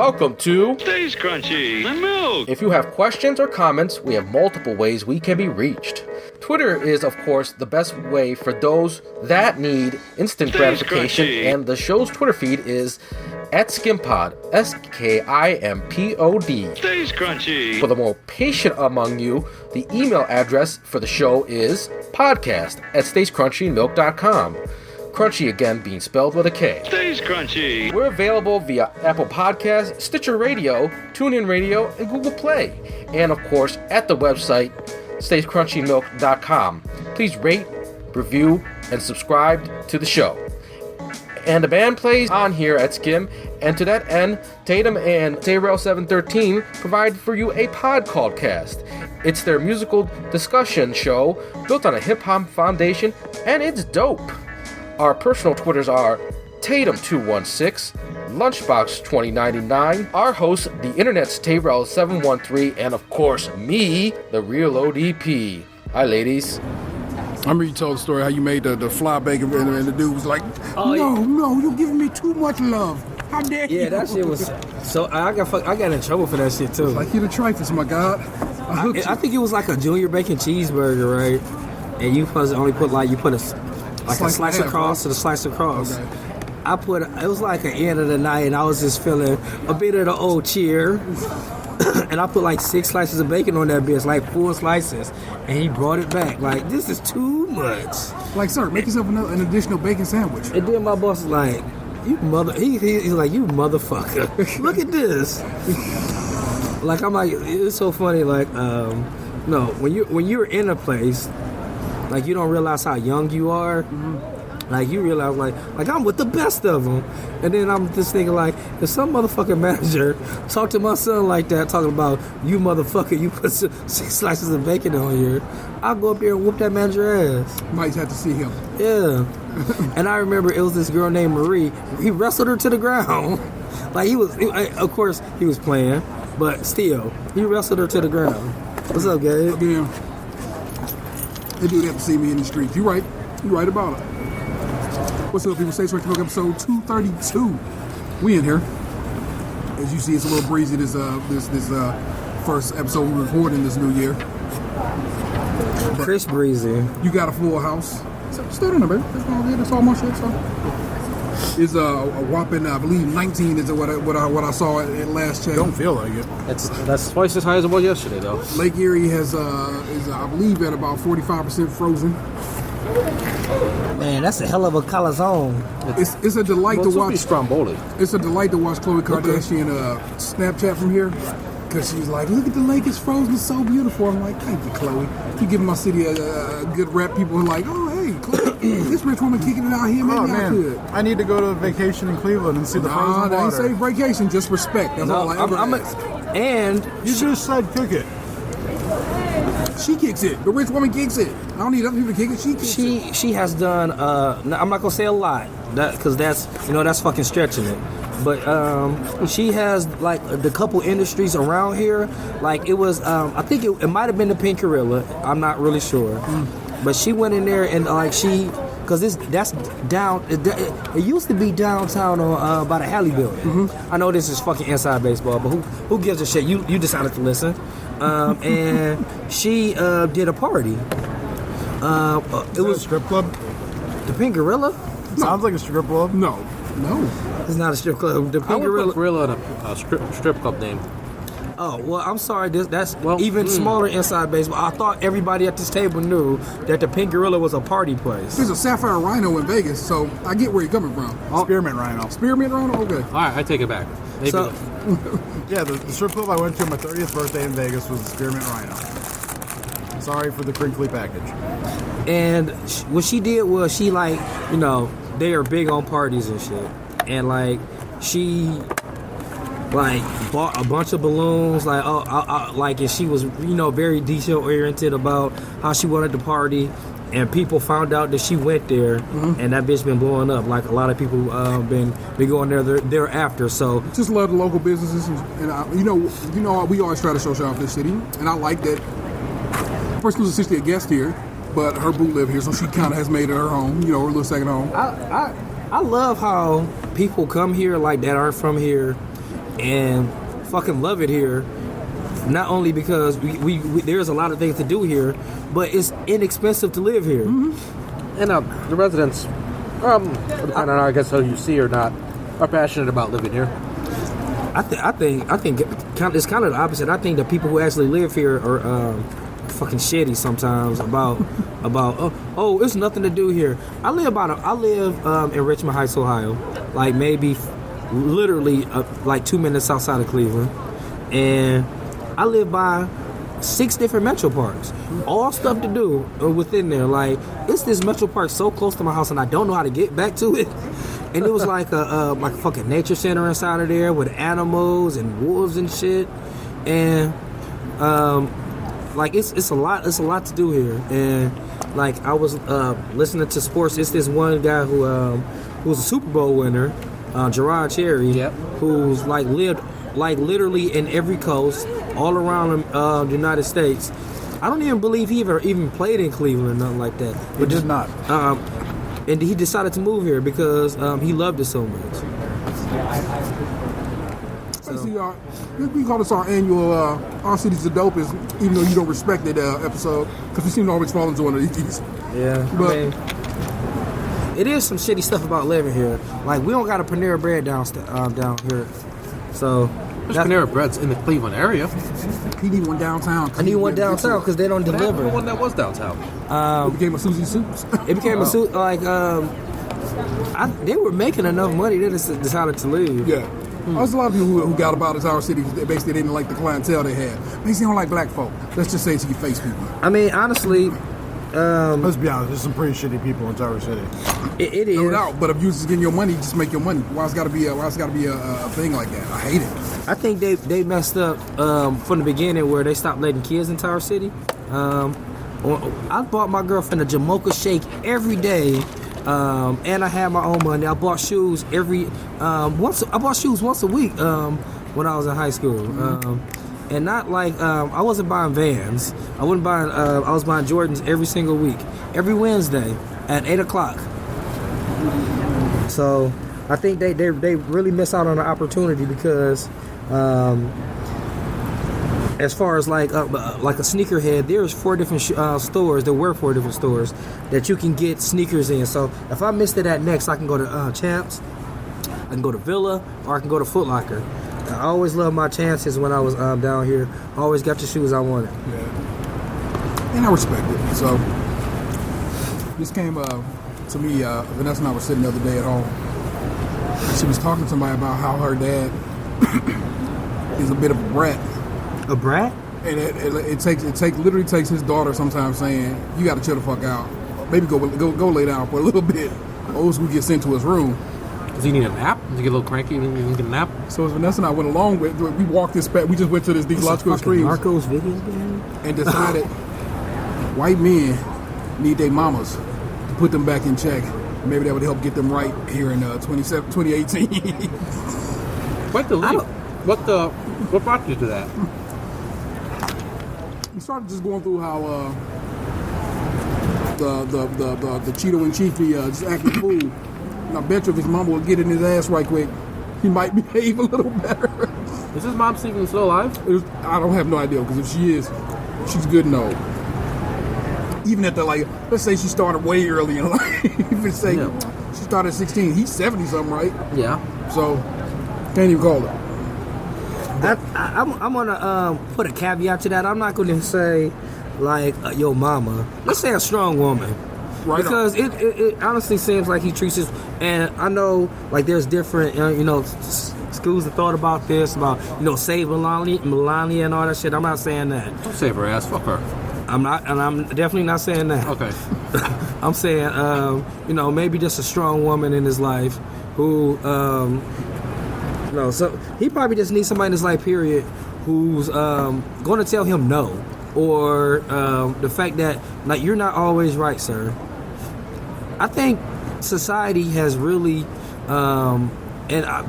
Welcome to Stays Crunchy and Milk. If you have questions or comments, we have multiple ways we can be reached. Twitter is, of course, the best way for those that need instant gratification, and the show's Twitter feed is @SKiMPod, SKiMPod. Stays Crunchy. For the more patient among you, the email address for the show is podcast@stayscrunchyandmilk.com. Crunchy again being spelled with a K. Stays Crunchy. We're available via Apple Podcasts, Stitcher Radio, TuneIn Radio, and Google Play. And of course, at the website, stayscrunchyandmilk.com. Please rate, review, and subscribe to the show. And the band plays on here at SKiM, and to that end, Tatum and Tayrell713 provide for you a pod called Cast. It's their musical discussion show built on a hip-hop foundation, and it's dope. Our personal Twitters are Tatum216, Lunchbox2099, our host, the internet's Tayrell713, and of course, me, the real ODP. Hi, ladies. I remember you told the story how you made the fly bacon and the dude was like, no, you're giving me too much love. How dare you? Yeah, that shit was... So I got in trouble for that shit, too. Like, you're the trifles, my God. I think it was like a junior bacon cheeseburger, right? And you supposed to only put, like, you put a slice across to the slice across. Okay. It was like an end of the night, and I was just feeling a bit of the old cheer. And I put like 6 slices of bacon on that bitch, like 4 slices. And he brought it back. Like, this is too much. Like, sir, make yourself an additional bacon sandwich. And then my boss was like, he's like, you motherfucker. Look at this. Like, I'm like, it's so funny. Like, no, when you're in a place, like, you don't realize how young you are. Mm-hmm. Like, you realize, like I'm with the best of them. And then I'm just thinking, like, if some motherfucking manager talk to my son like that, talking about, you motherfucker, you put 6 slices of bacon on here, I'll go up here and whoop that manager ass. Might have to see him. Yeah. And I remember it was this girl named Marie. He wrestled her to the ground. Like, of course, he was playing, but still, he wrestled her to the ground. What's up, Gabe? Yeah. They do have to see me in the streets. You're right. You're right about it. What's up, people? Stays Crunchy episode 232. We in here. As you see, it's a little breezy this first episode we're recording this new year. But Chris breezy. You got a full house. So stay down there, baby. That's all good. That's all my shit. So it's a whopping, I believe, 19 is what I saw at last check. Don't feel like it. That's twice as high as it was yesterday, though. Lake Erie is I believe at about 45% frozen. Man, that's a hell of a calzone. It's a delight to watch. Stromboli. It's a delight to watch Khloe Kardashian Snapchat from here, because she's like, "Look at the lake, it's frozen, it's so beautiful." I'm like, "Thank you, Khloe. You giving my city a good rep." People are like, "Oh, hey, Khloe, this rich woman kicking it out here, maybe I could." I need to go to vacation in Cleveland and see the frozen water. I ain't say vacation, just respect. That's all I ever ask. And you just said cook it. She kicks it. The rich woman kicks it. I don't need other people to kick it. She kicks it. She has done. I'm not gonna say a lot, because that's fucking stretching it. But she has, like, the couple industries around here. Like, it was. I think it might have been the Pink Gorilla. I'm not really sure. But she went in there and because that's down. It used to be downtown by the Halley Building. Mm-hmm. I know this is fucking inside baseball, but who gives a shit? You decided to listen. And she did a party. It was a strip club. The Pink Gorilla. Sounds like a strip club. No, it's not a strip club. The Pink Gorilla in a strip club name. Oh, well, I'm sorry. That's even smaller inside baseball. I thought everybody at this table knew that the Pink Gorilla was a party place. There's a Sapphire Rhino in Vegas, so I get where you're coming from. Spearmint Rhino. Spearmint Rhino? Okay. All right, I take it back. Maybe so, yeah, the strip club I went to on my 30th birthday in Vegas was the Spearmint Rhino. Sorry for the crinkly package. And what she did was she, like, they are big on parties and shit. And, like, she, like, bought a bunch of balloons, like, and she was, very detail oriented about how she wanted to party. And people found out that she went there, and that bitch been blowing up. Like, a lot of people been going thereafter. So just love the local businesses, and we always try to show off this city, and I like that. First was essentially a guest here, but her boo live here, so she kind of has made it her home, her little second home. I love how people come here like that aren't from here, and fucking love it here. Not only because we there's a lot of things to do here, but it's inexpensive to live here. And the residents, depending on I guess how you see or not, are passionate about living here. I think it's kind of the opposite. I think the people who actually live here are fucking shitty sometimes about it's nothing to do here. I live in Richmond Heights, Ohio, like maybe literally like 2 minutes outside of Cleveland, and I live by 6 different metro parks, all stuff to do within there. Like, it's this metro park so close to my house, and I don't know how to get back to it. And it was like a fucking nature center inside of there with animals and wolves and shit. And like it's a lot to do here. And like I was listening to sports. It's this one guy who was a Super Bowl winner, Gerard Cherry, who's like lived like literally in every coast all around the United States. I don't even believe he even played in Cleveland, nothing like that. But just not. And he decided to move here because he loved it so much. So. We call this our annual Our City's the Dopest, even though you don't respect it episode, because we seem to always fall into one of these. Yeah, but I mean, it is some shitty stuff about living here. Like, we don't got a Panera Bread down here. So there's Panera Breads in the Cleveland area. He need one downtown. I need one downtown because they don't deliver. The one that was downtown. It became a Susie Soups. It became a soup. Like they were making enough money. They just decided to leave. Yeah. There's a lot of people who got about us our city. They basically didn't like the clientele they had. Basically, don't like black folk. Let's just say it to your face, people. I mean, honestly. Let's be honest, there's some pretty shitty people in Tower City. It is. No doubt, but if you're just getting your money, just make your money. Why it's got to be a thing like that? I hate it. I think they messed up from the beginning where they stopped letting kids in Tower City. I bought my girlfriend a Jamocha shake every day, and I had my own money. I bought shoes I bought shoes once a week when I was in high school. And not like I wasn't buying Vans. I was buying Jordans every single week, every Wednesday at 8:00. So I think they really miss out on the opportunity because as far as like a sneakerhead, there's 4 different stores. There were 4 different stores that you can get sneakers in. So if I missed it at Next, I can go to Champs, I can go to Villa, or I can go to Foot Locker. I always loved my chances when I was down here. I always got the shoes I wanted. Yeah. And I respect it. So this came to me. Vanessa and I were sitting the other day at home. She was talking to somebody about how her dad is a bit of a brat. A brat? And it literally takes his daughter sometimes saying, "You got to chill the fuck out. Maybe go lay down for a little bit." Or we get sent to his room. Does he need a nap? Does he get a little cranky and he get a nap? So as Vanessa and I went along with, we walked this back. We just went to this Logical Extremes. Narcos video game? And decided white men need their mamas to put them back in check. Maybe that would help get them right here in 2018. What brought you to that? We started just going through how the Cheeto and Chiefy just acting fool. And I bet you if his mama would get in his ass right quick, he might behave a little better. Is his mom even still alive? I don't have no idea, because if she is, she's good and old. Even at let's say she started way early in life. Let's say she started at 16. He's 70-something, right? Yeah. So, can't even call it. I'm gonna put a caveat to that. I'm not gonna say like your mama. Let's say a strong woman. Right, because it honestly seems like he treats his, and I know like there's different schools of thought about this, about save Melania and all that shit. I'm not saying that. Don't save her ass, fuck her. I'm not, and I'm definitely not saying that. Okay. I'm saying maybe just a strong woman in his life who so he probably just needs somebody in his life period who's going to tell him no, or the fact that like you're not always right, sir. I think society has really, and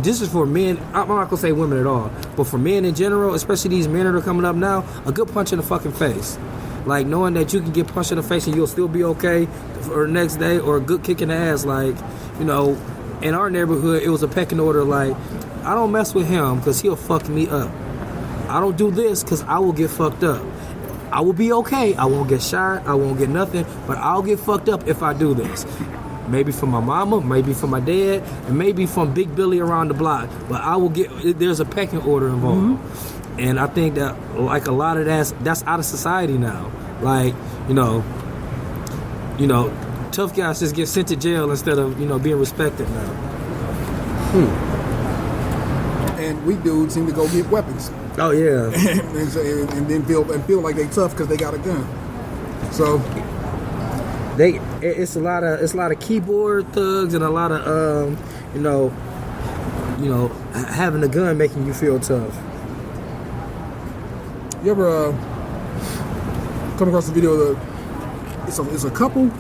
this is for men, I'm not going to say women at all, but for men in general, especially these men that are coming up now, a good punch in the fucking face. Like knowing that you can get punched in the face and you'll still be okay for the next day, or a good kick in the ass. Like, in our neighborhood, it was a pecking order. Like, I don't mess with him because he'll fuck me up. I don't do this because I will get fucked up. I will be okay. I won't get shot. I won't get nothing. But I'll get fucked up if I do this. Maybe from my mama, maybe from my dad, and maybe from Big Billy around the block. But I will get. There's a pecking order involved, and I think that like a lot of that's out of society now. Like you know, tough guys just get sent to jail instead of being respected now. And we dudes seem to go get weapons. Oh yeah, and then feel like they tough because they got a gun. So it's a lot of keyboard thugs and a lot of having a gun making you feel tough. You ever come across a video of it's a couple?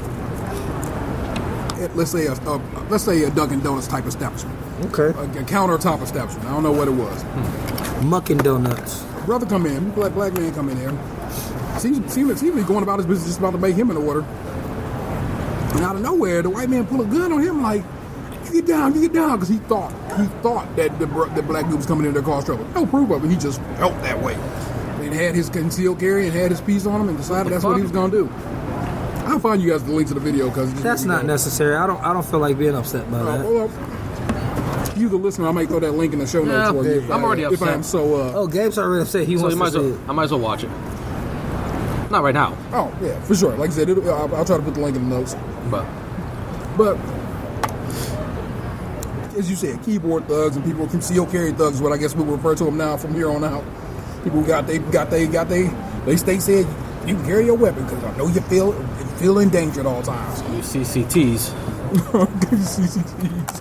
Let's say a Dunkin' Donuts type establishment. Okay. A countertop establishment. I don't know what it was. Mucking Donuts. Brother come in, black man come in there. Seems to be going about his business, just about to make him in the water. And out of nowhere, the white man pull a gun on him like, you get down, because he thought that the black dude was coming in there to cause trouble. No proof of it. He just felt that way. And had his concealed carry and had his piece on him and decided that's what he was gonna do. I'll find you guys the link to the video because that's not necessary. I don't feel like being upset by that. Well, you the listener, I might throw that link in the show notes for you. I'm already upset. If I am so. Gabe's already upset. He wants to see it. I might as well watch it. Not right now. Oh yeah, for sure. Like I said, I'll try to put the link in the notes. But as you said, keyboard thugs and people concealed carry thugs is what I guess we will refer to them now from here on out. People who they stay said you can carry your weapon because I know you feel in danger at all times. You CCTs. CCTs.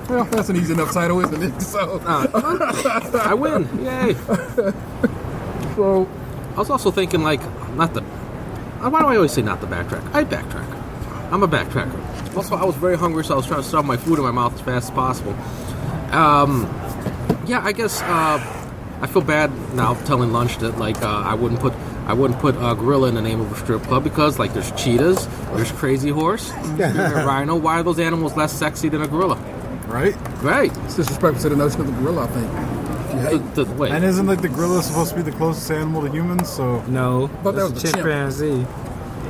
Well, that's an easy enough title, isn't it? So I win. Yay. So I was also thinking why do I always say not to backtrack? I backtrack. I'm a backtracker. Also, I was very hungry, so I was trying to stuff my food in my mouth as fast as possible. Yeah, I guess I feel bad now telling Lunch that I wouldn't put gorilla in the name of a strip club because there's cheetahs, there's crazy horse, there's rhino. Why are those animals less sexy than a gorilla? Right? Right. It's disrespectful to the notion of the gorilla, I think. Wait. And isn't the gorilla supposed to be the closest animal to humans? So no, but that was the chimpanzee.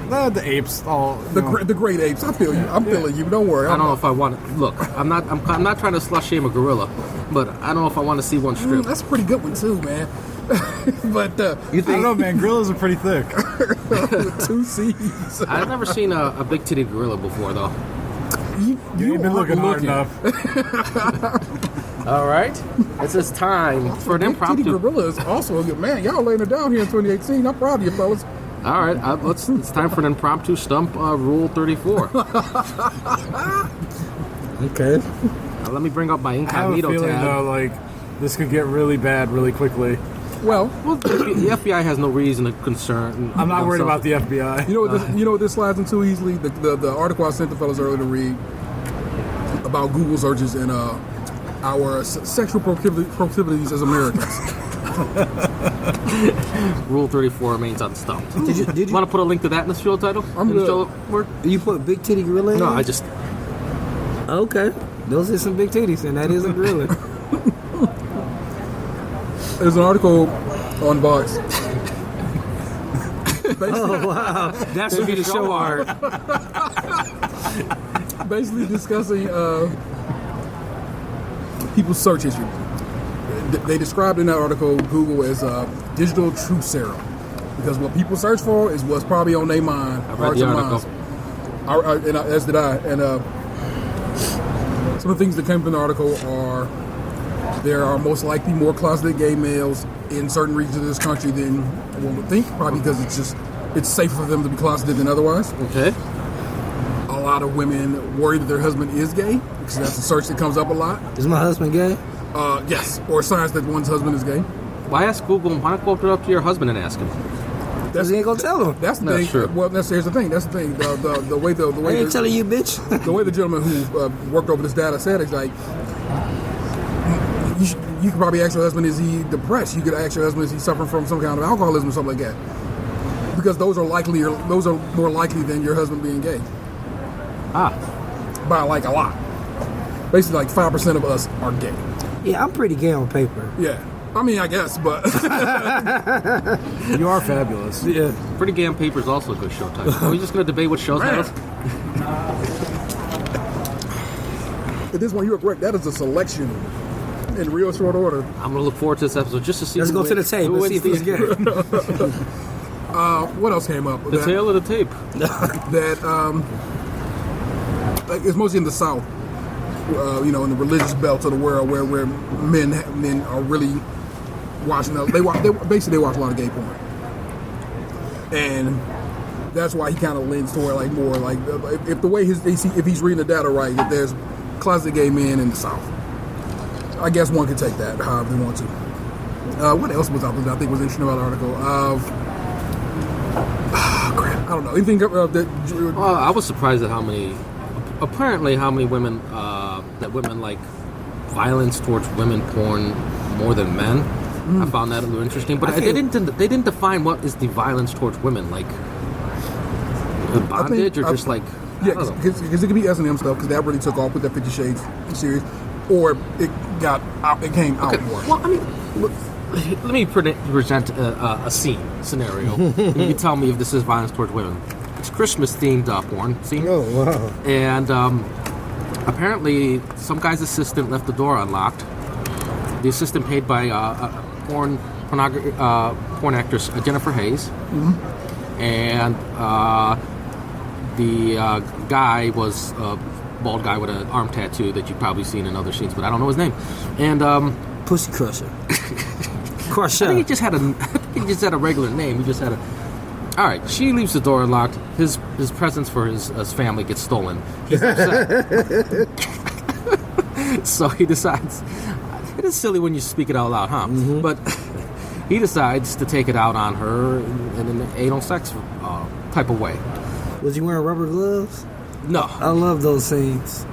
The apes, the great apes. I feel you. I'm feeling you. Don't worry. I don't know if I want to look. I'm not trying to slush shame a gorilla, but I don't know if I want to see one strip. That's a pretty good one too, man. But I don't know, man. Gorillas are pretty thick. With 2 C's. I've never seen a big titted gorilla before, though. You've been looking hard enough. All right, it's time for an impromptu. Titty gorilla is also a good man. Y'all laying it down here in 2018. I'm proud of you, fellas. All right, it's time for an impromptu stump rule 34. Okay. Let me bring up my I have a incognito feeling tab. though, this could get really bad really quickly. Well, the FBI has no reason to concern. I'm not worried about the FBI. you know what this slides into easily? The article I sent the fellas earlier to read about Google searches and our sexual proclivities as Americans. Rule 34 remains unstumped. Did you want to put a link to that in the show title? I'm in the good. show word? You put big titty gorilla in? No, there? I just. Okay. Those are some big titties, and that is a gorilla. There's an article on Vox. Oh wow, that should be the show art. Basically discussing people's search history. They described in that article Google as digital truth serum because what people search for is what's probably on their mind, hearts and minds. As did I. And some of the things that came from the article are there are most likely more closeted gay males in certain regions of this country than one would think, probably because it's safer for them to be closeted than otherwise. Okay. A lot of women worry that their husband is gay because that's a search that comes up a lot. Is my husband gay? Yes, or signs that one's husband is gay. Why ask Google? Why not go up to your husband and ask him? Because he ain't gonna tell him. That's the That's thing. true. Well, here's the thing. That's the thing. The way I ain't telling you, bitch. the way the gentleman who worked over this data said is like, you could probably ask your husband, is he depressed? You could ask your husband, is he suffering from some kind of alcoholism or something like that? Because those are more likely than your husband being gay. Ah. By a lot. basically like 5% of us are gay. Yeah, I'm pretty gay on paper. Yeah. I mean, I guess, but You are fabulous. Yeah. Pretty Gay on Paper is also a good show title. Are we just going to debate what show titles? at this one, you were correct. That is a selection in real short order. I'm going to look forward to this episode just to see. Let's who go to the wins- tape. who Let's see if wins he's the- gay. What else came up? The tail of the tape. That like it's mostly in the South, in the religious belt of the world where men are really watching. They watch a lot of gay porn, and that's why he kind of leans toward like more like if the way if he's reading the data right, that there's closet gay men in the South. I guess one could take that however they want to. What else was out there that I think was interesting about the article? Crap, I don't know. Anything that? I was surprised at how many women that women like violence towards women porn more than men. I found that a little interesting, but they didn't define what is the violence towards women, like bondage or just like because it could be S&M stuff because that really took off with that 50 Shades series, or it came out more. Well, I mean, let me present a scenario. And you tell me if this is violence towards women. It's Christmas themed porn scene. Oh, wow. And apparently, some guy's assistant left the door unlocked. The assistant paid by porn actress Jennifer Hayes, and the guy was a bald guy with an arm tattoo that you've probably seen in other scenes, but I don't know his name. And Pussy Crusher. I think he just had a regular name. He just had a. All right, she leaves the door unlocked. His presents for his family gets stolen. He's upset. So he decides. It is silly when you speak it out loud, huh? Mm-hmm. But he decides to take it out on her in an anal sex type of way. Was he wearing rubber gloves? No. I love those scenes.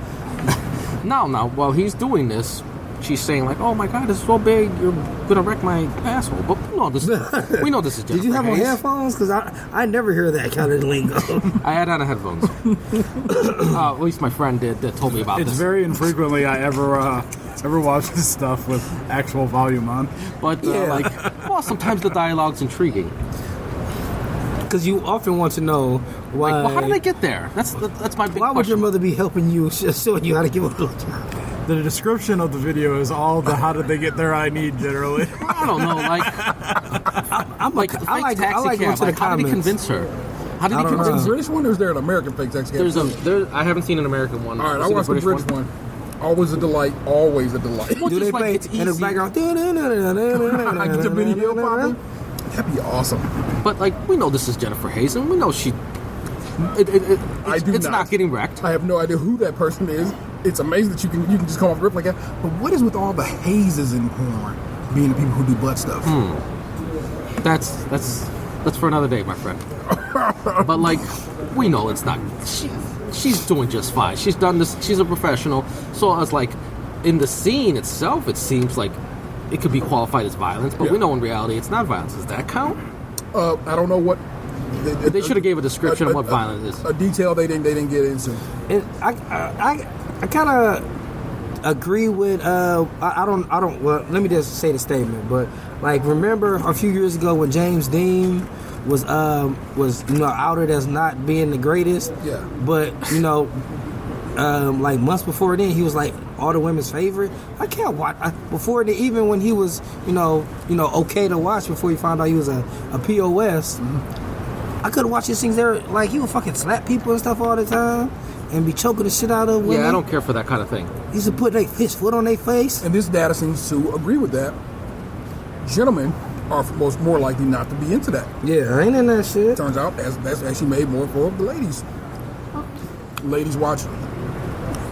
No. While he's doing this, she's saying like, "Oh my God, this is so big, you're gonna wreck my asshole." But we know this is. Did you have on headphones? Because I never hear that kind of lingo. I had on headphones. At least my friend did that told me about It's this. very infrequently I ever watch this stuff with actual volume on. But sometimes the dialogue's intriguing. Because you often want to know why. Like, well, how did I get there? That's my big Why would your question. mother be helping you, showing you how to give a blowjob? The description of the video is all the how did they get there I need generally. I don't know, like I like going to the how did he comments. convince her? How did he Is convince it a her? British one or is there an American fake sex game? I haven't seen an American one. All right, I I've watched seen the British one. Always a delight. Always a delight. Well, Do they just like play it's in the easy. background? Get the video popping. That'd be awesome. But like we know this is Jennifer Hayes, and we know she. It's not getting wrecked. I have no idea who that person is. It's amazing that you can just come off the rip like that. But what is with all the hazes in porn being the people who do butt stuff? That's for another day, my friend. But like we know it's not. She's doing just fine. She's done this. She's a professional. So it's like in the scene itself, it seems like it could be qualified as violence, but we know in reality it's not violence. Does that count? I don't know what. They should have gave a description of what violence is. A detail they didn't get into. And I kind of agree with. I don't. Well, let me just say the statement. But like, remember a few years ago when James Dean was outed as not being the greatest. Yeah. But like months before then, he was like all the women's favorite. I can't watch before then, even when he was okay to watch before he found out he was a POS. I couldn't watch his things there. Like he would fucking slap people and stuff all the time and be choking the shit out of women. Yeah, I don't care for that kind of thing. He used to put his foot on their face. And this data seems to agree with that. Gentlemen are more likely not to be into that. Yeah, I ain't in that shit. Turns out that's actually made more for the ladies. Ladies watch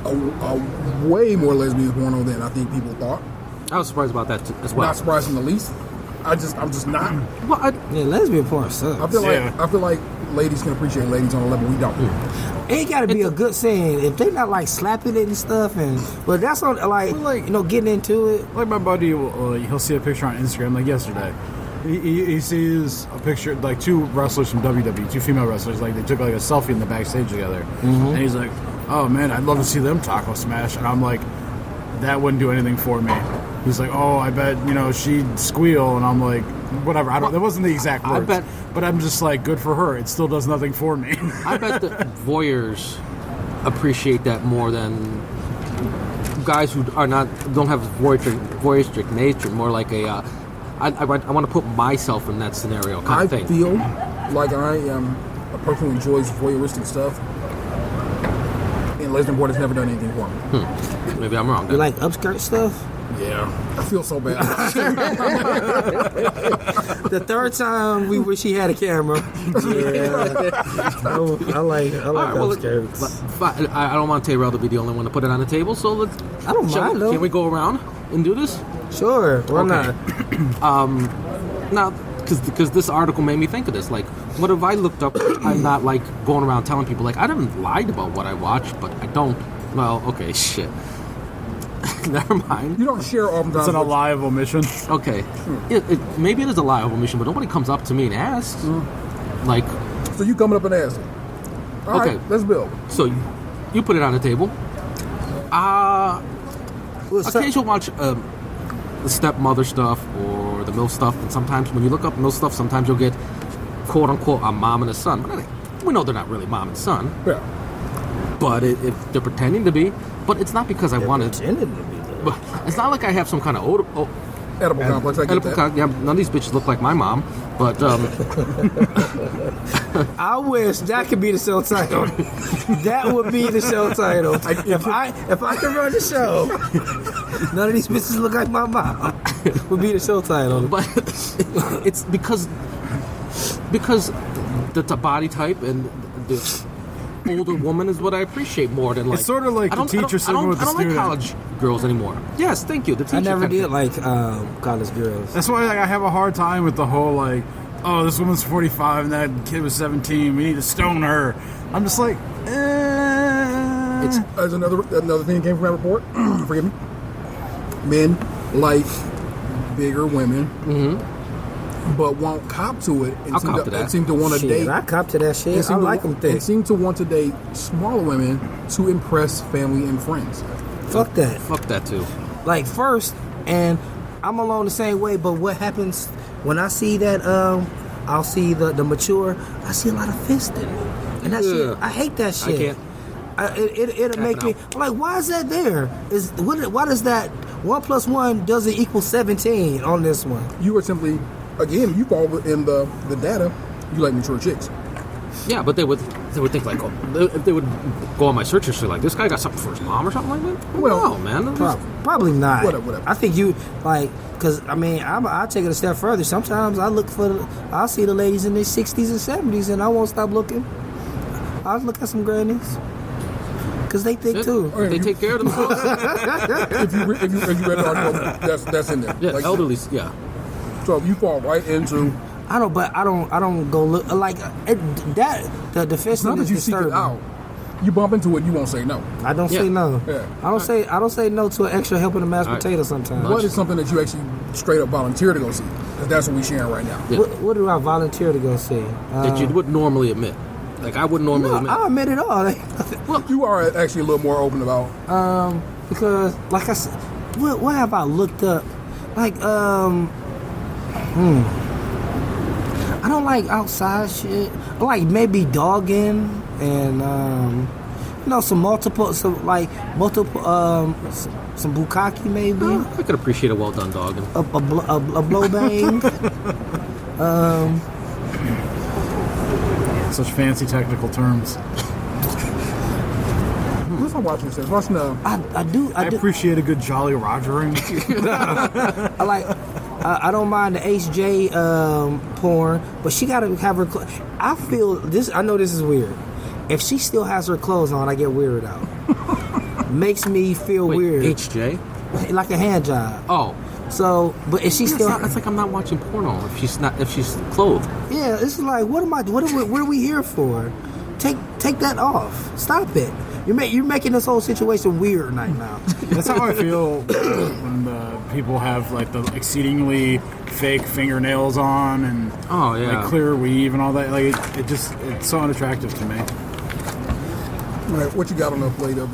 a way more lesbian porno than I think people thought. I was surprised about that as well. Not surprised in the least. I'm just not. Well, yeah, lesbian porn sucks. I feel like ladies can appreciate ladies on a level we don't. It ain't gotta be a good scene if they not like slapping it and stuff, but that's on getting into it. Like my buddy, he'll see a picture on Instagram like yesterday. He sees a picture like two wrestlers from WWE, two female wrestlers, like they took like a selfie in the backstage together, and he's like, "Oh man, I'd love to see them taco smash." And I'm like, that wouldn't do anything for me. He's like, oh, I bet, she'd squeal. And I'm like, whatever. That wasn't the exact words. I bet. But I'm just like, good for her. It still does nothing for me. I bet that voyeurs appreciate that more than guys who don't have voyeuristic nature. More like I want to put myself in that scenario kind of thing. I feel like I am a person who enjoys voyeuristic stuff, and lesbian boy has never done anything for me. Maybe I'm wrong. You like upskirt stuff? Yeah, I feel so bad. The third time we wish he had a camera. Yeah, I like upskirts. I don't want Tayrell to be the only one to put it on the table, so I don't mind though. Can we go around and do this? Sure, why not? Now, because this article made me think of this. Like, what have I looked up? I'm not like going around telling people like I haven't lied about what I watched, but I don't. Well, okay, shit. Never mind. You don't share oftentimes. It's an lie of omission. Okay, maybe it is a lie of omission, but nobody comes up to me and asks. Like, So you coming up and asking? All Okay. right, let's build. so you put it on the table. Occasionally watch the stepmother stuff or the MILF stuff, and sometimes when you look up MILF stuff, sometimes you'll get quote unquote a mom and a son. We know they're not really mom and son, Yeah. but if they're pretending to be. But it's not because I wanted. Pretending to be though. But it's not like I have some kind of Edible complex. I get that. yeah, none of these bitches look like my mom, but I wish that could be the show title. That would be the show title. If I could run the show, none of these bitches look like my mom. Would be the show title. but it's because the body type and the older woman is what I appreciate more than like. It's sort of like the teacher sitting with the student. I don't like college girls anymore. Yes, thank you. The teacher. I never kind of did thing. like college girls. That's why I have a hard time with the whole like, oh, this woman's 45 and that kid was 17. We need to stone her. I'm just like, There's another thing that came from that report. Forgive me. Men like bigger women, but won't cop to it. And I'll cop to that. And seem to want to Shit, date. I cop to that shit. I like them thick. And seem to want to date smaller women to impress family and friends. Fuck that. Fuck that too. Like first, and I'm along the same way. But what happens when I see that? I'll see the mature. I see a lot of fisting, and that shit. I hate that shit. I can't. It'll make me. I'm like, why is that there? Why does that 1 + 1 doesn't equal 17 on this one? You are simply, again, you fall in the data. You like mature chicks. Yeah, but they would think like, oh, if they would go on my search history like, this guy got something for his mom or something like that. Well, no, man. Probably not. Whatever. I think you like, because I mean, I'll take it a step further. Sometimes I'll see the ladies in their 60s and 70s, and I won't stop looking. I'll look at some grannies. Because they think too. They take care of themselves. if you read the article, that's in there. Yeah, Like, elderly. Yeah. So you fall right into. I don't go look like that. The defense It's not that is you seek it disturbing. out. You bump into it, you won't say no. I don't say no. Yeah. I don't say no to an extra helping of mashed All right. potato sometimes. What is something that you actually straight up volunteer to go see? 'Cause that's what we're sharing right now. Yeah. What do I volunteer to go see? That you would normally admit. Like, I wouldn't normally admit. I admit it all. Well, you are actually a little more open about. Because like I said, what have I looked up? Like I don't like outside shit. I like maybe dogging and some bukkake maybe. I could appreciate a well done dog. A blow bang. such fancy technical terms. Who's not watching this? Watching the. I do. I appreciate a good Jolly Rogering. I like. I don't mind the HJ porn, but she gotta have her. I feel this. I know this is weird. If she still has her clothes on, I get weirded out. Makes me feel weird. HJ? Like a hand job. Oh. So, but if she still, it's like I'm not watching porno if she's clothed. Yeah, it's like, what are we here for? Take that off. Stop it. You're making this whole situation weird right now. That's how I feel when people have like the exceedingly fake fingernails on and like clear weave and all that. Like it's so unattractive to me. All right, what you got on the plate of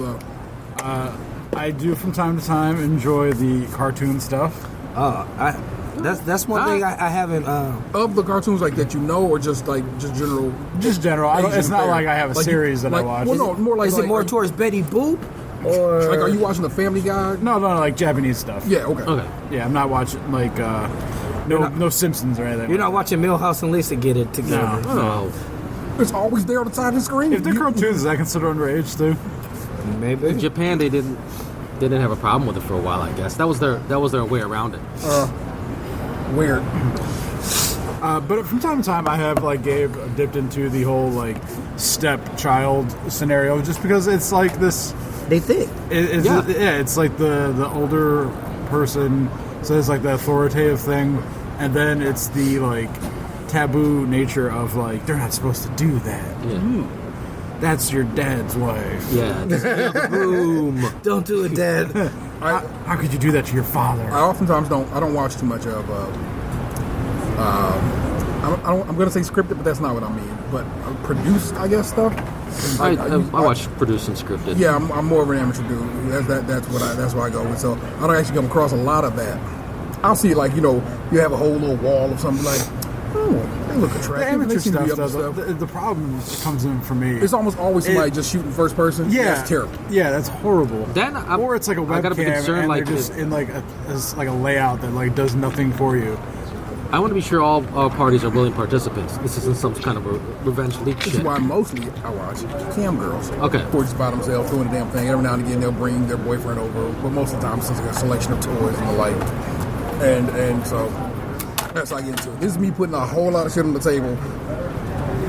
I do from time to time enjoy the cartoon stuff. That's one thing I haven't. Of the cartoons like that, or just general. Just general. It's not like I have a series that I watch. Well, no, more like. Is it more towards Betty Boop? Or like, are you watching the Family Guy? No, like Japanese stuff. Yeah, okay. Yeah, I'm not watching like no Simpsons or anything. You're not watching Milhouse and Lisa get it together. No. It's always there on the side of the screen. If they're cartoons, is that considered underage too? Maybe. In Japan, they didn't have a problem with it for a while. I guess that was their way around it. Weird. But from time to time, I have like Gabe dipped into the whole like stepchild scenario, just because it's like this. They think. It's like the older person says like the authoritative thing, and then it's the like taboo nature of like they're not supposed to do that. Yeah. That's your dad's wife. Yeah. Boom. Don't do it, Dad. How could you do that to your father? I oftentimes don't watch too much of. I'm going to say scripted, but that's not what I mean. But produced, I guess, stuff. I watch produced and scripted. Yeah, I'm more of an amateur dude. That's what I go with. So I don't actually come across a lot of that. I'll see like you have a whole little wall of something like, they look attractive. The amateur They seem to be stuff, up to though, the problem comes in for me. It's almost always somebody just shooting first person. Yeah, that's terrible. Yeah, that's horrible. Or it's like a webcam, I gotta be concerned, and like they're just in like a layout that like does nothing for you. I want to be sure all parties are willing participants. This isn't some kind of a revenge leak This shit. is why mostly I watch cam girls. Okay. Or just by themselves doing the damn thing. Every now and again they'll bring their boyfriend over, but most of the time it's just like a selection of toys and the like. And so that's how I get into it. This is me putting a whole lot of shit on the table,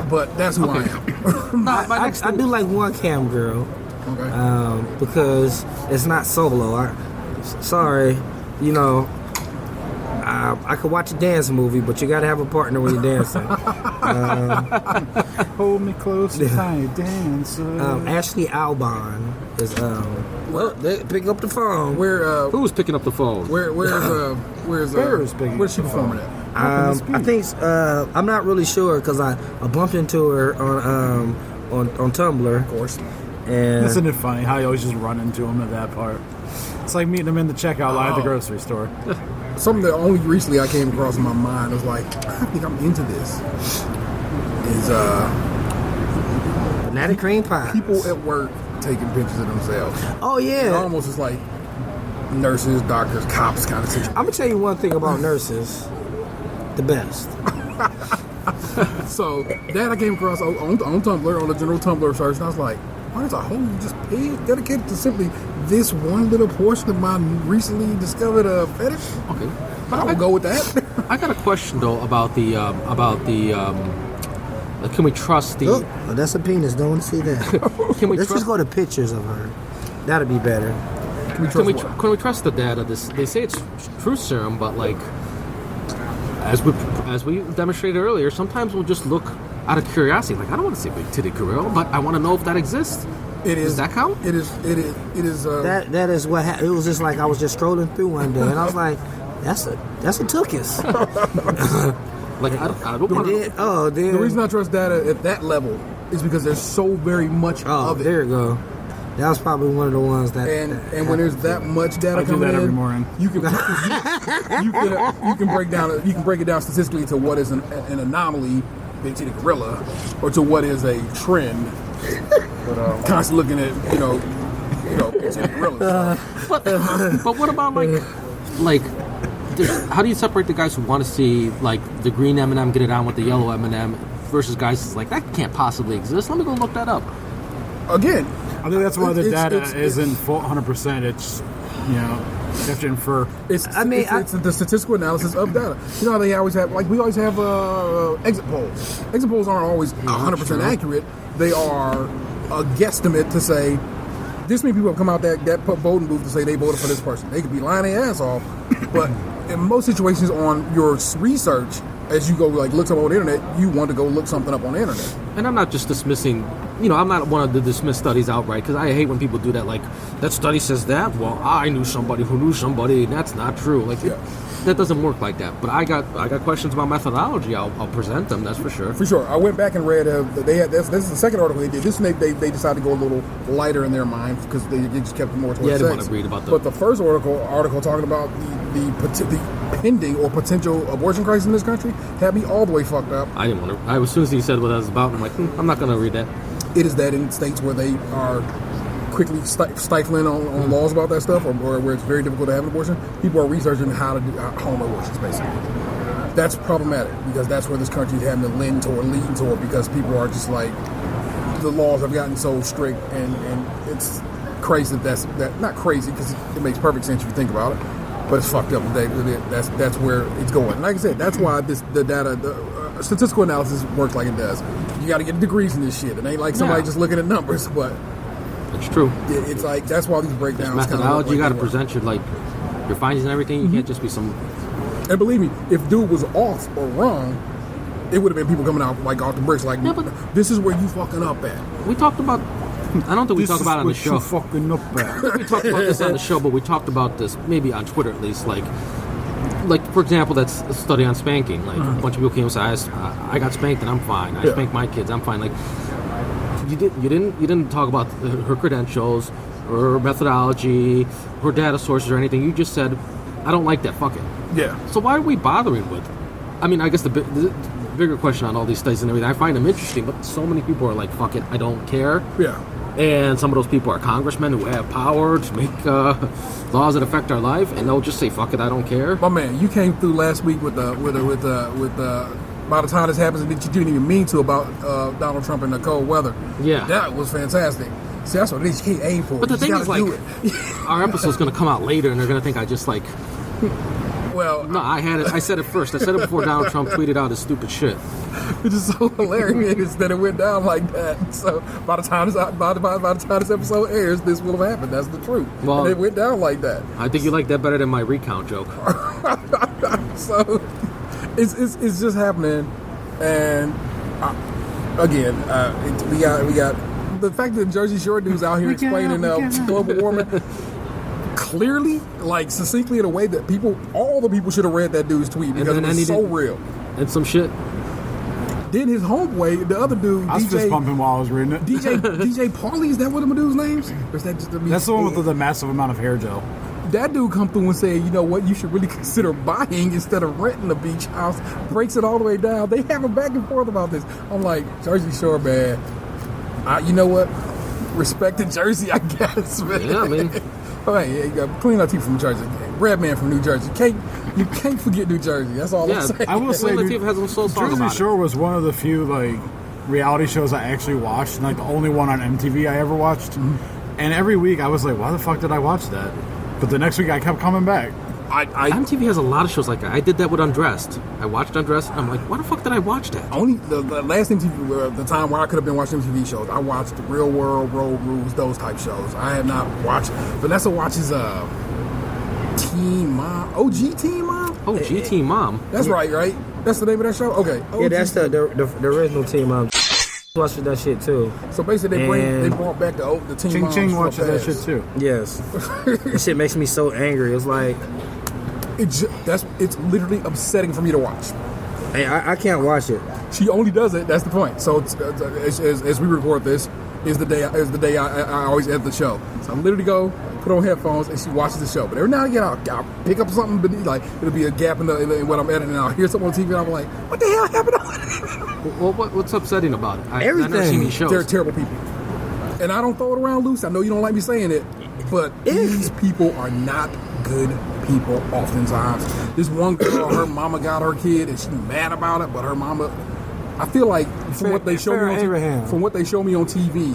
but that's who I am. I do like one cam girl. Okay. Because it's not solo. Sorry, I could watch a dance movie, but you gotta have a partner when you're dancing. Hold me close as I dance. Oh. Ashley Albon is they pick up the phone. Who's picking up the phone? Where's she performing at? I think I'm not really sure because I bumped into her on Tumblr. Of course. And isn't it funny how you always just run into them at that part? It's like meeting them in the checkout line at the grocery store. Something that only recently I came across in my mind was like, I think I'm into this. Is banana cream pie. People at work taking pictures of themselves. Oh yeah. It almost is like nurses, doctors, cops kind of situation. I'm gonna tell you one thing about nurses. The best. So that I came across on Tumblr, on the general Tumblr search, and I was like, why is a whole just page dedicated to simply this one little portion of my recently discovered fetish? Okay. I will go with that. I got a question though about the can we trust the? Oh, that's a penis. Don't want to see that. Can we Let's trust? just go to pictures of her. That'd be better. Can we trust the data? They say it's truth serum, but like as we demonstrated earlier, sometimes we'll just look out of curiosity. Like I don't want to see a big titty girl, but I want to know if that exists. Does that count? It is. That is what happened. It was just like I was just scrolling through one day, and I was like, "That's a tookus." Like I don't want to. The reason I trust data at that level is because there's so very much of it. There you go. That was probably one of the ones that. And when there's that much data coming in, every morning. You can break it down statistically to what is an anomaly, big titty gorilla, or to what is a trend. But constantly looking at big titty gorillas. But what about like? How do you separate the guys who want to see like the green M&M get it on with the yellow M&M versus guys that's like that can't possibly exist? Let me go look that up. Again, I think that's why the data isn't full 100%. It's you have to infer. It's the statistical analysis of data. You know how they always have we always have exit polls. Exit polls aren't always 100% accurate. They are a guesstimate to say this many people have come out that voting booth to say they voted for this person. They could be lying their ass off, but in most situations on your research, as you go look something on the internet, you want to go look something up on the internet. And I'm not just dismissing, I'm not one to dismiss studies outright because I hate when people do that. Like that study says that. Well, I knew somebody who knew somebody, and that's not true. that doesn't work like that. But I got questions about methodology. I'll present them. That's for sure. For sure. I went back and read. They had this is the second article they did. This one they decided to go a little lighter in their mind because they just kept it more towards I didn't want sex. to read about that. But the first article talking about the pending or potential abortion crisis in this country had me all the way fucked up. I didn't want to. As soon as he said what that was about, I'm like, I'm not going to read that. It is that in states where they are quickly stifling on laws about that stuff, or where it's very difficult to have an abortion, people are researching how to do home abortions, basically. That's problematic because that's where this country is having to lean toward because people are just like, the laws have gotten so strict, and it's crazy that's not crazy because it makes perfect sense if you think about it, but it's fucked up. That's where it's going. And like I said, that's why the data, the statistical analysis works like it does. You got to get degrees in this shit. It ain't like somebody just looking at numbers, but it's true. It's like that's why these breakdowns. There's methodology. You got to present your findings and everything. You can't just be some. And believe me, if dude was off or wrong, it would have been people coming out like off the bricks, like, this is where you fucking up at. We talked about. I don't think we talked about it on the show. This is what you fucking up at. We talked about this on the show, but we talked about this maybe on Twitter at least. Like for example, that's a study on spanking. Like a bunch of people came and said, "I got spanked and I'm fine. I spanked my kids, I'm fine." Like you didn't talk about her credentials, her methodology, her data sources, or anything. You just said, "I don't like that. Fuck it." Yeah. So why are we bothering with it? I mean, I guess the bigger question on all these studies and everything, I find them interesting, but so many people are like, "Fuck it, I don't care." Yeah. And some of those people are congressmen who have power to make laws that affect our life, and they'll just say, "Fuck it, I don't care." My man, you came through last week with by the time this happens, that you didn't even mean to about Donald Trump and the cold weather. Yeah, that was fantastic. See, that's what you can't aim for. But the thing is, like, our episode's going to come out later, and they're going to think I just like. Well, no, I had it. I said it first. I said it before Donald Trump tweeted out his stupid shit. Which is so hilarious that it went down like that. So by the time this episode airs, this will have happened. That's the truth. Well, and it went down like that. I think you like that better than my recount joke. So it's just happening, and again, we got the fact that Jersey Shore dude's out here explaining global warming. Clearly, like succinctly in a way that all the people should have read that dude's tweet because it was so real. And some shit. Then his homeboy, the other dude, I was fist pumping while I was reading it. DJ Pauly, is that one of the dude's names? Or is that just That's the one with the massive amount of hair gel. That dude come through and say, you know what, you should really consider buying instead of renting a beach house. Breaks it all the way down. They have a back and forth about this. I'm like, Jersey Shore, man. You know what? Respect to Jersey, I guess, man. Yeah, I mean. Hey, you got clean out teeth from Jersey. Red man from New Jersey. You can't forget New Jersey. That's all I'm saying. I will say, Jersey Shore was one of the few like reality shows I actually watched, and like the only one on MTV I ever watched. Mm-hmm. And every week I was like, why the fuck did I watch that? But the next week I kept coming back. MTV has a lot of shows like that. I did that with Undressed. I watched Undressed, and I'm like, why the fuck did I watch that? Only the last MTV, the time where I could have been watching MTV shows, I watched Real World, Road Rules, those type shows. I have not watched. Vanessa watches Teen Mom, OG Teen Mom. OG Teen Mom. That's right? That's the name of that show. Okay. OG. Yeah, that's the original Teen Mom. Watches that shit too. So basically, they brought back the Teen Mom. Ching watches that shit too. Yes. That shit makes me so angry. It's like. It's literally upsetting for me to watch. Hey, I can't watch it. She only does it. That's the point. So as we record this, is the day I always edit the show. So I literally go put on headphones and she watches the show. But every now and again I'll pick up something, but like it'll be a gap in what I'm editing. And I'll hear something on TV and I'm like, what the hell happened? Well, what's upsetting about it? Everything. I've never seen these shows. They're terrible people, and I don't throw it around loose. I know you don't like me saying it, but these people are not good people oftentimes. This one girl, her mama got her kid and she's mad about it, but her mama, I feel like from what they show me on TV,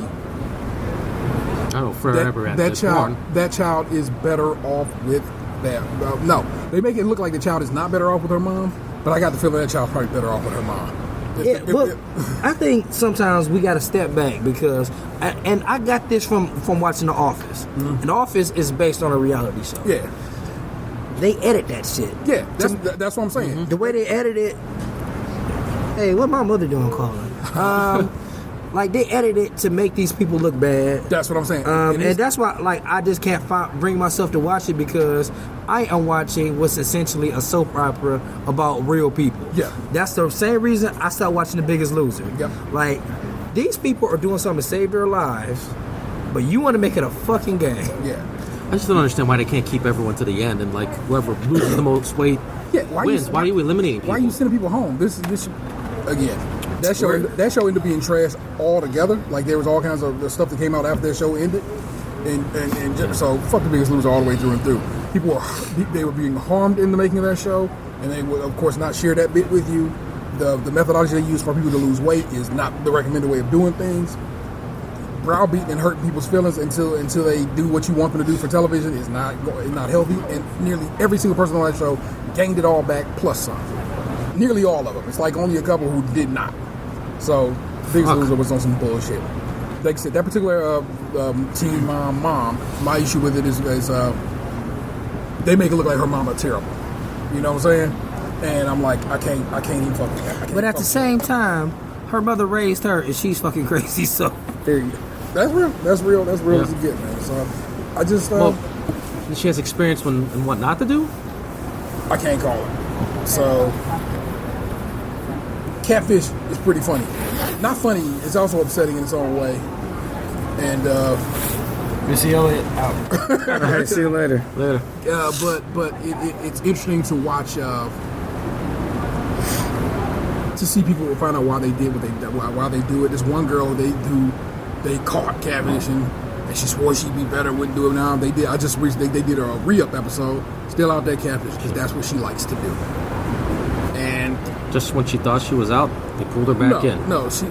that child is better off with that. No, they make it look like the child is not better off with her mom, but I got the feeling that child's probably better off with her mom. I think sometimes we got to step back because, and I got this from watching The Office. Mm-hmm. The Office is based on a reality show. Yeah. They edit that shit. Yeah, that's what I'm saying. The way they edit it. Hey, what my mother doing calling? like they edit it to make these people look bad. That's what I'm saying. And that's why, like, I just can't bring myself to watch it because I am watching what's essentially a soap opera about real people. Yeah. That's the same reason I stopped watching The Biggest Loser. Yep. Like, these people are doing something to save their lives, but you want to make it a fucking game. Yeah. I just don't understand why they can't keep everyone to the end and like whoever loses the most weight wins. Why are you eliminating people? Why are you sending people home? This again. That show ended up being trash altogether. Like there was all kinds of stuff that came out after that show ended, and so fuck The Biggest Loser all the way through and through. People were being harmed in the making of that show, and they would of course not share that bit with you. The methodology they use for people to lose weight is not the recommended way of doing things. Browbeating and hurting people's feelings until they do what you want them to do for television is not healthy. And nearly every single person on that show gained it all back plus some. Nearly all of them. It's like only a couple who did not. So Biggest Loser was on some bullshit. Like I said, that particular Teen Mom, my issue with it is they make it look like her mama terrible. You know what I'm saying? And I'm like, I can't even fuck with that. But at the same time, her mother raised her, and she's fucking crazy. So there you go. That's real as it gets, man. So I just she has experience in what not to do. I can't call it. So Catfish is pretty funny. Not funny. It's also upsetting in its own way. And Missy Elliott out. All right, see you later. Later. But it's interesting to watch. To see people find out why they did why they do it. This one girl they caught catfishing, and she swore she'd be better, wouldn't do it now. They did. I just wish they did a re-up episode, still out there catfish because that's what she likes to do. And just when she thought she was out, they pulled her back in. No, she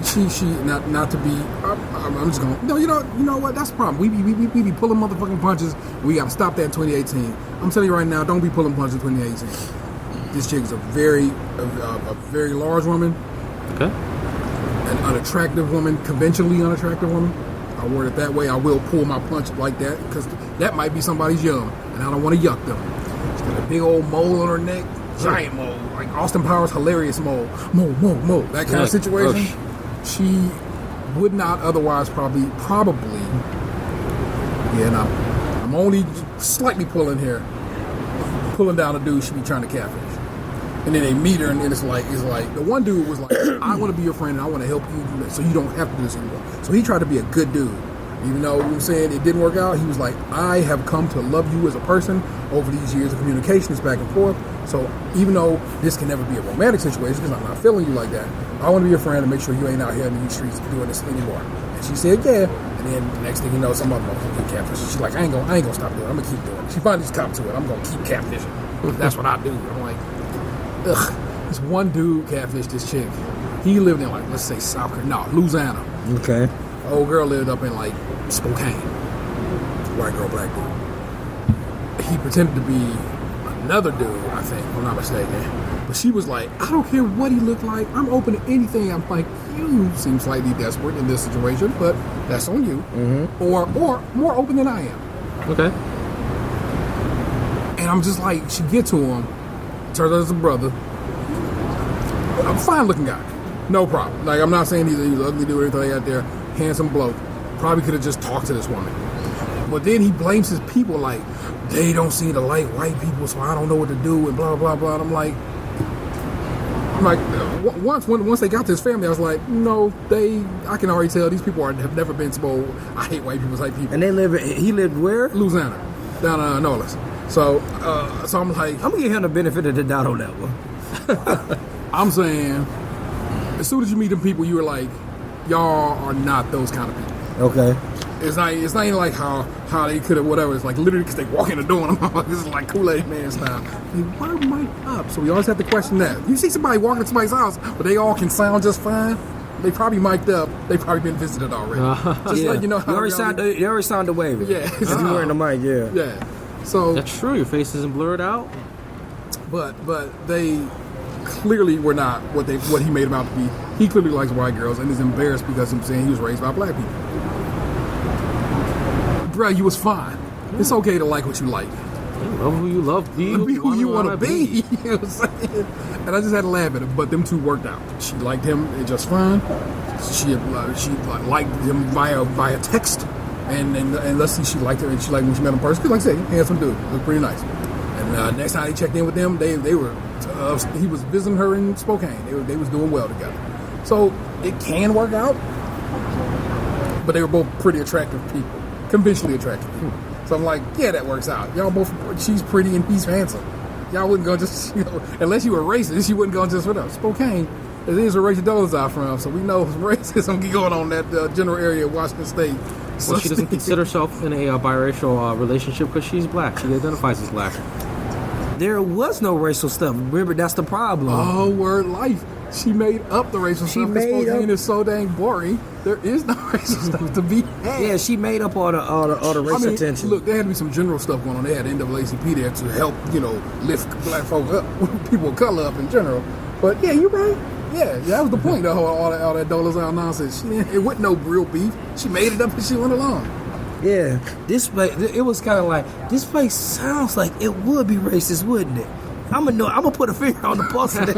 not to be. I'm just going. No, you know what? That's the problem. We be pulling motherfucking punches. We got to stop that in 2018. I'm telling you right now, don't be pulling punches in 2018. This chick is a very large woman. Okay. An unattractive woman, conventionally unattractive woman. I word it that way. I will pull my punch like that because that might be somebody's yum, and I don't want to yuck them. She's got a big old mole on her neck, giant mole, like Austin Powers' hilarious mole, that kind of situation. She would not otherwise probably. Yeah, and I'm only slightly pulling down a dude she be trying to catfish. And then they meet her, and then it's like the one dude was like, I want to be your friend, and I want to help you, so you don't have to do this anymore. So he tried to be a good dude, even though we were saying it didn't work out. He was like, I have come to love you as a person over these years of communications back and forth. So even though this can never be a romantic situation, because I'm not feeling you like that, I want to be your friend and make sure you ain't out here in these streets doing this anymore. And she said, yeah. And then the next thing you know, some other motherfucker catfish. She's like, I ain't gonna stop doing it. I'm gonna keep doing it. She finally just copped to it. I'm gonna keep catfishing. That's what I do. I'm like, ugh. This one dude catfished this chick. He lived in like, let's say Louisiana. Okay. Old girl lived up in like Spokane. White girl, black dude. He pretended to be another dude, I think, if I'm not mistaken. But she was like, I don't care what he looked like. I'm open to anything. I'm like, you seem slightly desperate in this situation, but that's on you. Mm-hmm. Or more open than I am. Okay. And I'm just like, she get to him. Turns out it's a brother. A fine looking guy. No problem. Like, I'm not saying he's an ugly dude or anything out there. Handsome bloke. Probably could have just talked to this woman. But then he blames his people like, they don't seem to like white people, so I don't know what to do, and blah, blah, blah. And I'm like, once they got to his family, I was like, no, I can already tell these people have never been spoiled. I hate white people, like people. And he lived where? Louisiana, down in New Orleans. So I'm like, I'm gonna give him the benefit of the doubt on that one. I'm saying, as soon as you meet them people, you were like, y'all are not those kind of people. Okay. It's not even like how they could have whatever. It's like literally because they walk in the door and I'm like, this is like Kool-Aid Man style. They were mic'd up, so we always have to question that. You see somebody walking into somebody's house, but they all can sound just fine. They probably mic'd up. They probably been visited already. Just like you know how they already sound the wave. Yeah, if you're wearing the mic. Yeah. Yeah. So that's true. Your face isn't blurred out. But they clearly were not what he made them out to be. He clearly likes white girls and is embarrassed because I'm saying he was raised by black people. Bruh, you was fine. It's okay to like what you like. Love who you love. Be who you want to be. You know what I'm saying? And I just had to laugh at it. But them two worked out. She liked him just fine. She liked him via text. And let's see, she liked him. And she liked when she met him in person. Like I said, handsome dude. Looked pretty nice. And next time he checked in with them, they were he was visiting her in Spokane. They was doing well together. So it can work out. But they were both pretty attractive people. Conventionally attractive people. So I'm like, yeah, that works out. Y'all both, she's pretty and he's handsome. Y'all wouldn't go just, unless you were racist, you wouldn't go just with us. Spokane, it is where Rachel Dolan's out from, so we know racism going on in that general area of Washington State. Well, she doesn't consider herself in a biracial relationship because she's black. She identifies as black. There was no racial stuff. Remember, that's the problem. Oh, word life. She made up the racial stuff. Spokane is so dang boring. There is no racial stuff to be had. Yeah, she made up all the racial tension. Look, there had to be some general stuff going on. They had NAACP there to help, lift black folk up, people of color up in general. But yeah, you're right. Yeah, that was the point. All that dollars out nonsense. It wasn't no real beef. She made it up and she went along. Yeah, this place. It was kind of like this place sounds like it would be racist, wouldn't it? I'm gonna put a finger on the pulse of that.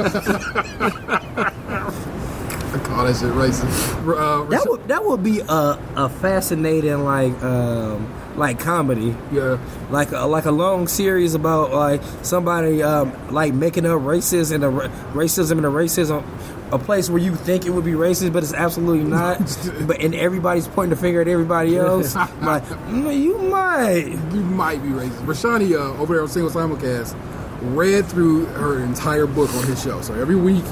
I call that shit racist. That would be a fascinating like comedy. Yeah, like a long series about like somebody like making up racism and racism. A place where you think it would be racist, but it's absolutely not. And everybody's pointing the finger at everybody else. Like, you might be racist. Rashani over there on Single Simulcast read through her entire book on his show. So every week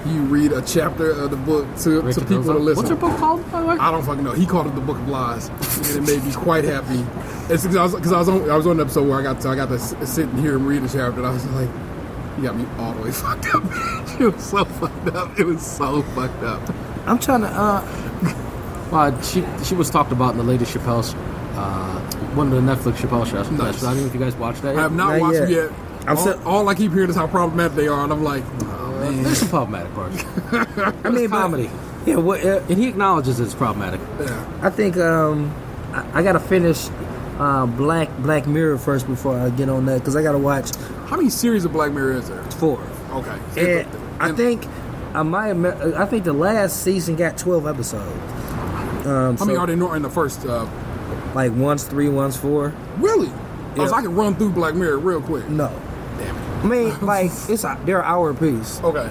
you read a chapter of the book to people to listen. What's her book called, by the way? I don't fucking know. He called it the Book of Lies, and it made me quite happy. It's because I was on an episode where I got to sit and hear him read the chapter, and I was just like, you got me all the way fucked up. It was so fucked up. It was so fucked up. I'm trying to. Well, she was talked about in the latest Chappelle's, one of the Netflix Chappelle shows. Nice. I don't know if you guys watched that yet. I have not watched it yet. All I keep hearing is how problematic they are, and I'm like, oh, man. There's some problematic parts. I mean, comedy. Yeah, and he acknowledges it's problematic. Yeah. I think I gotta finish Black Mirror first before I get on that because I gotta watch. How many series of Black Mirror is there? 4. Okay. And I think the last season got 12 episodes. How many are there in the first? Like one's 3, one's 4. Really? Yeah. So I can run through Black Mirror real quick. No. Damn it. I mean, like they're an hour apiece. Okay.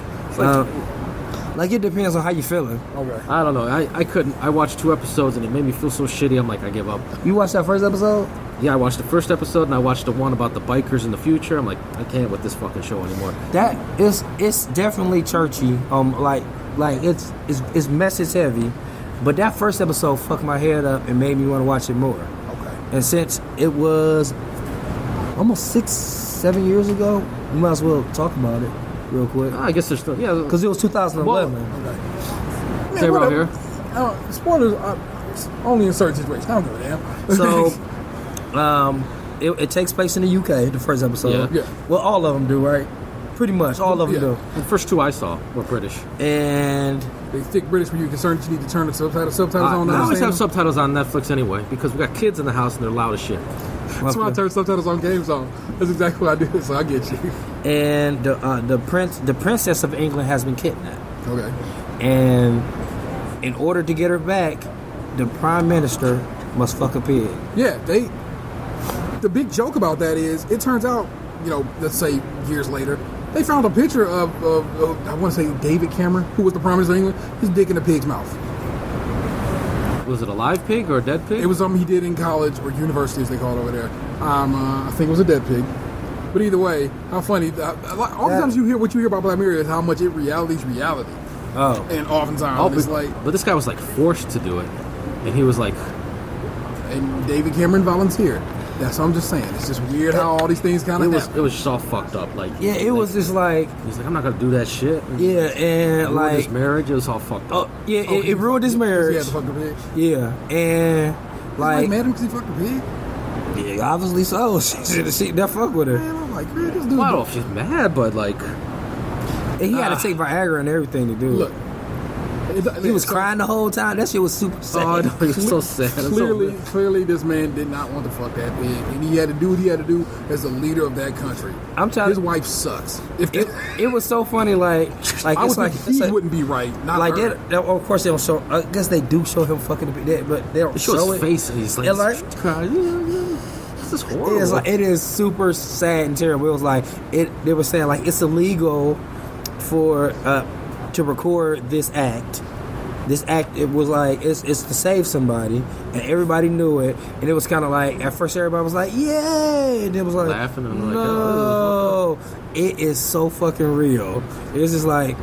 Like it depends on how you feeling. Okay. I don't know. I couldn't. I watched 2 episodes and it made me feel so shitty. I'm like, I give up. You watched that first episode? Yeah, I watched the first episode and I watched the one about the bikers in the future. I'm like, I can't with this fucking show anymore. It's definitely churchy. Like it's message heavy, but that first episode fucked my head up and made me want to watch it more. Okay. And since it was almost 6-7 years ago, we might as well talk about it real quick. I guess there's still, yeah. Because it was 2011. Okay. Stay around here. Spoilers only in certain situations. I don't give a damn. So, it takes place in the UK, the first episode. Yeah. Well, all of them do, right? Pretty much, all of them do. The first 2 I saw were British. And they stick British when you're concerned that you need to turn the subtitles on. I always have subtitles on Netflix anyway because we got kids in the house and they're loud as shit. That's why I turn subtitles on Gabe's on. That's exactly what I do. So I get you. And the princess of England has been kidnapped. Okay. And in order to get her back, the prime minister must fuck a pig. Yeah, the big joke about that is it turns out, let's say years later, they found a picture of I want to say David Cameron, who was the prime minister of England, his dick in a pig's mouth. Was it a live pig or a dead pig? It was something he did in college or university, as they call it over there. I think it was a dead pig. But either way, how funny. Oftentimes you hear about Black Mirror is how much reality's reality. Oh. And oftentimes it's like... But this guy was like forced to do it. And he was like... And David Cameron volunteered. That's what I'm just saying. It's just weird how all these things kind of happen. It was just all fucked up. Like, yeah, it was just like... He's like, I'm not going to do that shit. Yeah, and like... His marriage, it was all fucked up. Oh, yeah, it ruined his marriage. He had to fuck the pig. Yeah, and like... mad at him because he fucked the pig? Yeah, obviously so. She that fuck with her. Man, I'm like, man, this dude... I don't know if she's mad, but like... And he had to take Viagra and everything to do it. Look, He was crying the whole time. That shit was super sad. Oh, no, he was so sad. Clearly, this man did not want to fuck that pig, and he had to do what he had to do as the leader of that country. I'm telling his wife sucks. It was so funny. Like I it's would like think he wouldn't be right. Not like her. that. Of course they don't show. I guess they do show him fucking the pig, but they don't show his it. face. And he's like, this is horrible. It is super sad and terrible. It was like they were saying like it's illegal for to record this act. This act, it was like it's to save somebody, and everybody knew it. And it was kind of like at first everybody was like, "Yay!" And it was like, laughing and like, "No, it is so fucking real." It's just like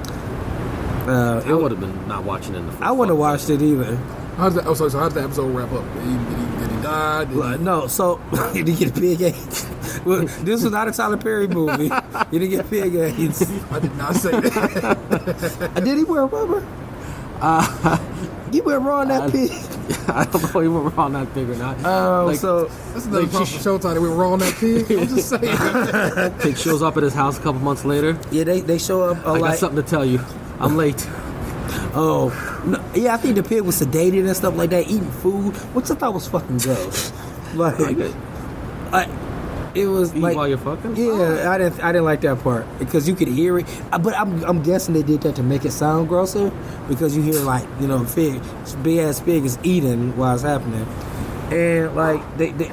I would have been not watching it in the first I wouldn't have watched it either. How did the episode wrap up? Did he die? No, so you didn't get pig AIDS. Well, this was not a Tyler Perry movie. You didn't get pig AIDS. I did not say that. Did he wear rubber? You went raw on that pig. I don't know if he went raw on that pig or not. So that's another problem for Showtime. They went raw on that pig. I'm just saying. Pig shows up at his house a couple months later. Yeah, they show up. I got something to tell you. I'm late. Oh, no, yeah, I think the pig was sedated and stuff like that, eating food, which I thought was fucking gross. It was eat like while you're fucking. Yeah, I didn't like that part because you could hear it. But I'm guessing they did that to make it sound grosser because you hear like big ass pig is eating while it's happening, and like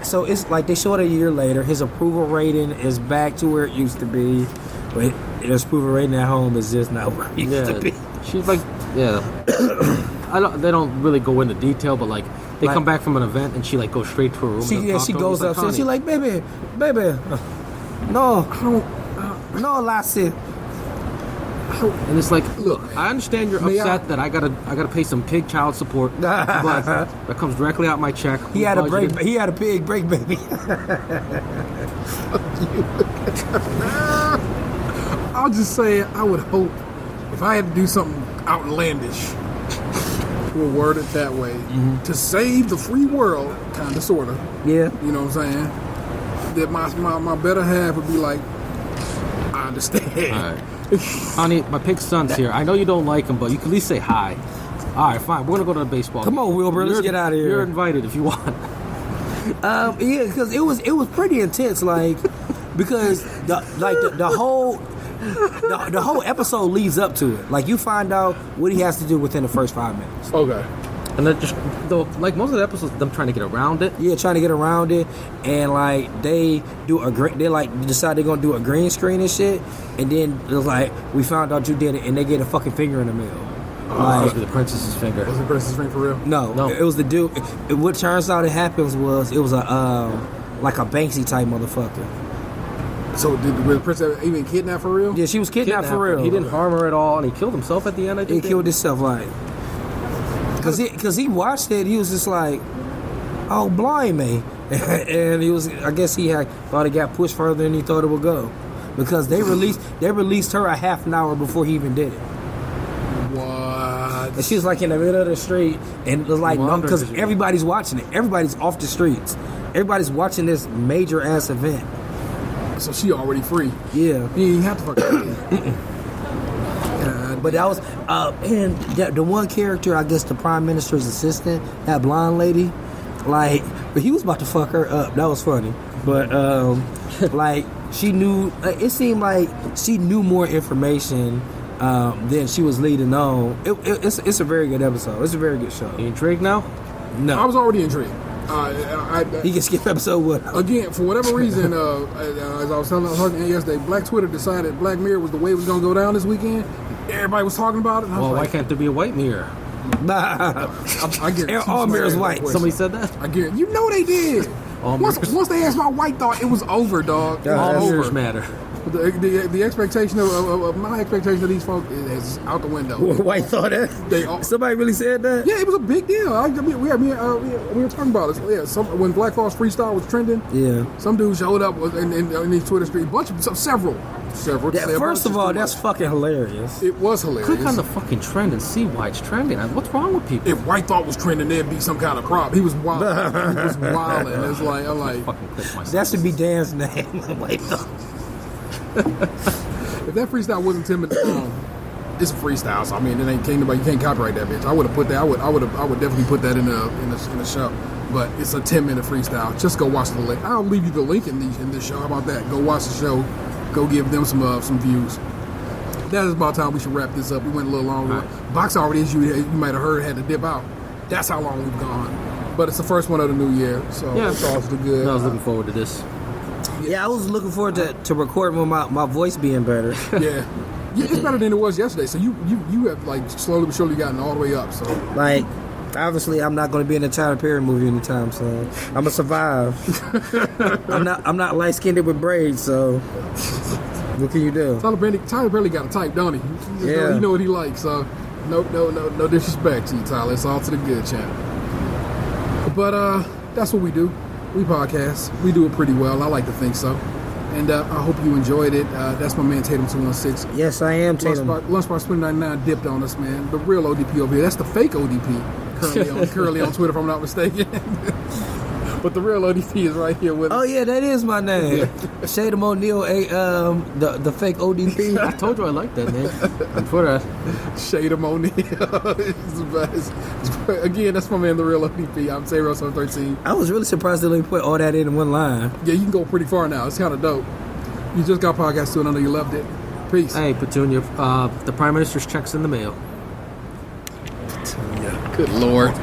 so it's like they show it a year later. His approval rating is back to where it used to be, but his approval rating at home is just not where it used to be. She's like, they don't really go into detail, but like they come back from an event and she like goes straight to her room. She goes upstairs. She's like, baby, no, Lassie. And it's like, look, I understand you're upset that I gotta pay some pig child support, but that comes directly out my check. He had a pig break, baby. I'll just say, I would hope if I had to do something outlandish, we'll word it that way, to save the free world, kind of, sort of. Yeah. You know what I'm saying? That my better half would be like, I understand. All right. Honey, my pig son's here. I know you don't like him, but you can at least say hi. All right, fine. We're gonna go to the baseball game. Come on, Wilbur. Let's get out of here. You're invited if you want. Yeah, because it was pretty intense, like because the whole episode leads up to it. Like you find out what he has to do within the first 5 minutes. Okay. And then like most of the episodes, them trying to get around it. Yeah, trying to get around it, and like they decide they're gonna do a green screen and shit, and then it was like we found out you did it, and they get a fucking finger in the mail. Like the princess's finger. Was the princess's finger for real? No, it was the dude. What turns out it happens was it was like a Banksy type motherfucker. So did the princess even kidnap for real? Yeah, she was kidnapped for real. He didn't harm her at all, and he killed himself at the end. I think he killed himself, like because he watched it. He was just like, "Oh, blimey!" And he was. I guess he thought it got pushed further than he thought it would go, because they released her a half an hour before he even did it. What? And she was like in the middle of the street, and it was like because everybody's watching it. Everybody's off the streets. Everybody's watching this major ass event. So she already free. Yeah. You didn't have to fucking. But that was, and the one character, I guess the prime minister's assistant, that blonde lady, like, but he was about to fuck her up. That was funny. But, like, she knew, it seemed like she knew more information than she was leading on. It's a very good episode. It's a very good show. You intrigued now? No. I was already intrigued. He can skip episode 1. Again, for whatever reason, as I was talking yesterday, Black Twitter decided Black Mirror was the way it was going to go down this weekend. Everybody was talking about it. Well, why can't there be a white mirror? I get all mirrors white. Somebody said that? I get. You know they did. Once they asked my white thought, it was over, dog. All mirrors matter. The expectation of my expectation of these folks is out the window. White thought that? Somebody really said that? Yeah, it was a big deal. We were talking about it. Yeah, when Black Thought Freestyle was trending, some dude showed up in these Twitter streets. Several. First of all, that's fucking hilarious. It was hilarious. Click on the fucking trend and see why it's trending. What's wrong with people? If White Thought was trending, there'd be some kind of prop. He was wild. He was wilding. It's like, I'm like, fucking click myself. That should be Dan's name. White Thought. If that freestyle wasn't Tim and it's a freestyle. So I mean, it ain't nobody. You can't copyright that bitch. I would have put that. I would definitely put that in the show. But it's a 10-minute freestyle. Just go watch the link. I'll leave you the link in this show. How about that? Go watch the show. Go give them some views. That is about time we should wrap this up. We went a little longer. Right. Box already, as you might have heard, had to dip out. That's how long we've gone. But it's the first one of the new year, so it's also good. I was looking forward to this. Yeah, I was looking forward to recording with my voice being better. Yeah, it's better than it was yesterday. So you have like slowly but surely gotten all the way up. So like, obviously, I'm not going to be in a Tyler Perry movie anytime soon. I'm gonna survive. I'm not light skinned with braids, so what can you do? Tyler Perry got a type, don't he? Yeah, you know what he likes. So no disrespect to you, Tyler. It's all to the good, champ. But that's what we do. We podcast. We do it pretty well. I like to think so. And I hope you enjoyed it. That's my man Tatum 216. Yes, I am Tatum. Lunchbox 2099 dipped on us, man. The real ODP over here. That's the fake ODP. Currently on Twitter, if I'm not mistaken. But the real ODP is right here with us. Oh yeah, that is my name. Tatum O'Neal, the fake ODP. I told you I like that name. On Twitter. Tatum O'Neal. Again, that's my man, the real ODP. I'm Sayro713. I was really surprised they let me put all that in one line. Yeah, you can go pretty far now. It's kind of dope. You just got podcast too, and I know you loved it. Peace. Hey, Petunia, the Prime Minister's check's in the mail. Petunia. Good Lord.